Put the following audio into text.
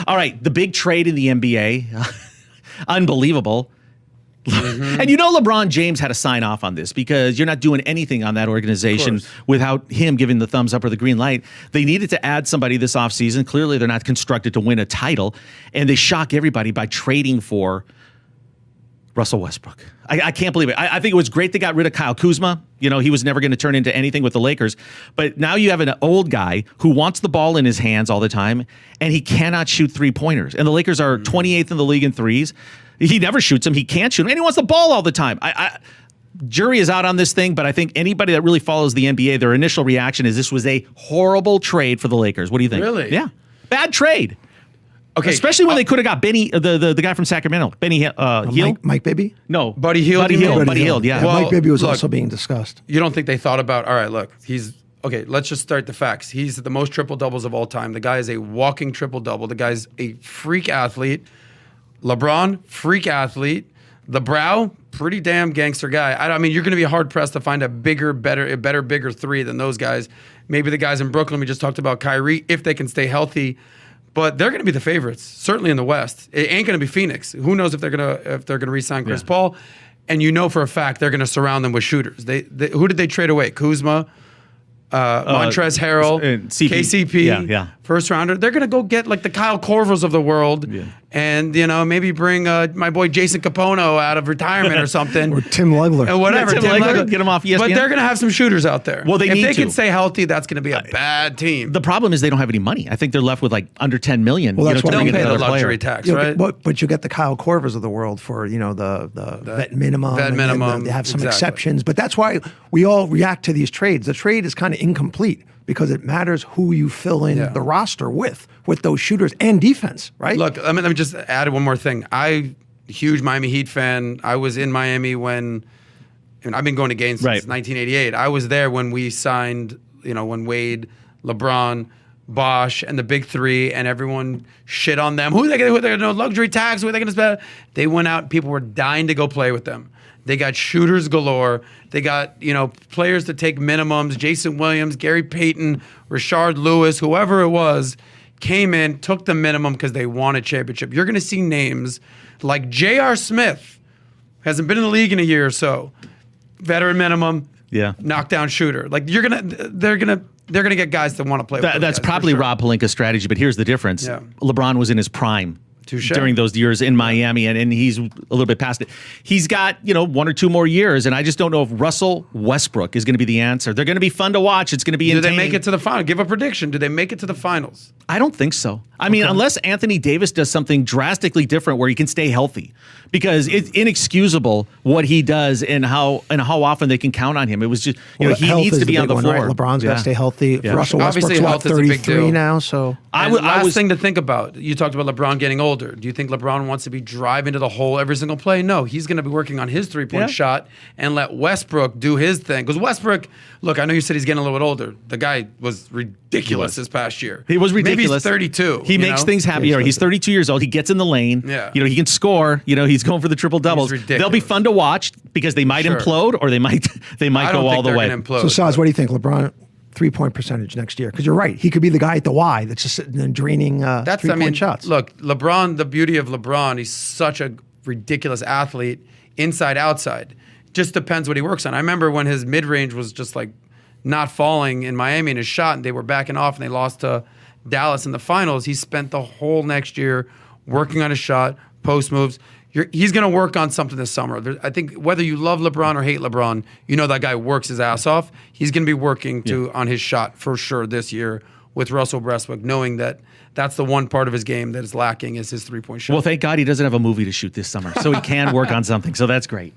All right, the big trade in the NBA. Unbelievable. Mm-hmm. And LeBron James had to sign off on this because you're not doing anything on that organization without him giving the thumbs up or the green light. They needed to add somebody this offseason. Clearly, they're not constructed to win a title. And they shock everybody by trading for Russell Westbrook. I can't believe it. I think it was great they got rid of Kyle Kuzma. He was never going to turn into anything with the Lakers. But now you have an old guy who wants the ball in his hands all the time, and he cannot shoot three-pointers. And the Lakers are 28th in the league in threes. He never shoots them. He can't shoot them. And he wants the ball all the time. Jury is out on this thing, but I think anybody that really follows the NBA, their initial reaction is this was a horrible trade for the Lakers. What do you think? Really? Yeah. Bad trade. Okay. Especially when they could have got Benny, the guy from Sacramento. Benny Hield? Mike Bibby? No. Buddy Hield? Buddy Hield, yeah. Well, Mike Bibby was also being discussed. You don't think they thought about, all right, look, okay, let's just start the facts. He's the most triple-doubles of all time. The guy is a walking triple-double. The guy's a freak athlete. LeBron, freak athlete. The Brow, pretty damn gangster guy. I mean, you're going to be hard-pressed to find a bigger three than those guys. Maybe the guys in Brooklyn, we just talked about Kyrie, if they can stay healthy. But they're going to be the favorites, certainly in the West. It ain't going to be Phoenix. Who knows if they're going to re-sign Chris Paul? And for a fact they're going to surround them with shooters. Who did they trade away? Kuzma, Montrezl Harrell, KCP, first rounder. They're going to go get like the Kyle Korvers of the world, and maybe bring my boy Jason Capono out of retirement or something, or Tim Legler, or whatever. Tim Legler, get him off ESPN. But they're going to have some shooters out there. Well, if they can stay healthy, that's going to be a bad team. The problem is they don't have any money. I think they're left with like under $10 million. Well, that's why they don't pay the luxury tax, right? But you get the Kyle Korvers of the world for the vet minimum. Vet minimum. They have some exceptions, but that's why we all react to these trades. The trade is kind of incomplete because it matters who you fill in the roster with those shooters and defense, right? Look, let me just add one more thing. Huge Miami Heat fan. I was in Miami I've been going to games since 1988. I was there when we signed, when Wade, LeBron, Bosh, and the big three, and everyone shit on them. Who are they going to no luxury tax? Who are they going to spend? They went out. People were dying to go play with them. They got shooters galore. They got, players to take minimums. Jason Williams, Gary Payton, Rashard Lewis, whoever it was, came in, took the minimum because they won a championship. You're going to see names like J.R. Smith, hasn't been in the league in a year or so. Veteran minimum, knockdown shooter. Like they're gonna get guys that want to play with That's probably Rob Pelinka's strategy, but here's the difference. Yeah. LeBron was in his prime. During those years in Miami, and he's a little bit past it. He's got, 1 or 2 more years, and I just don't know if Russell Westbrook is going to be the answer. They're going to be fun to watch. It's going to be entertaining. Do they make it to the final? Give a prediction. Do they make it to the finals? I don't think so. I mean, unless Anthony Davis does something drastically different where he can stay healthy, because it's inexcusable what he does and how often they can count on him. It was just, he needs to be on the floor. Right? LeBron's got to stay healthy. Yeah. Russell Westbrook's health 33 now, so. Last thing to think about, you talked about LeBron getting older. Do you think LeBron wants to be driving to the hole every single play? No, he's going to be working on his three-point shot and let Westbrook do his thing. Because Westbrook, look, I know you said he's getting a little bit older. The guy was ridiculous this past year. He was ridiculous. Maybe he's 32. He makes things happen. He's 32 years old. He gets in the lane. Yeah. He can score. He's going for the triple doubles. They'll be fun to watch because they might implode or they might go all the way. So, Saz, what do you think, LeBron? 3-point percentage next year, because you're right. He could be the guy at the Y that's just sitting and draining three-point shots. Look, LeBron. The beauty of LeBron, he's such a ridiculous athlete, inside outside. Just depends what he works on. I remember when his mid range was just like not falling in Miami in his shot, and they were backing off, and they lost to Dallas in the finals. He spent the whole next year working on his shot, post moves. He's going to work on something this summer. I think whether you love LeBron or hate LeBron, that guy works his ass off. He's going to be working on his shot for sure this year with Russell Westbrook, knowing that that's the one part of his game that is lacking is his three-point shot. Well, thank God he doesn't have a movie to shoot this summer, so he can work on something. So that's great.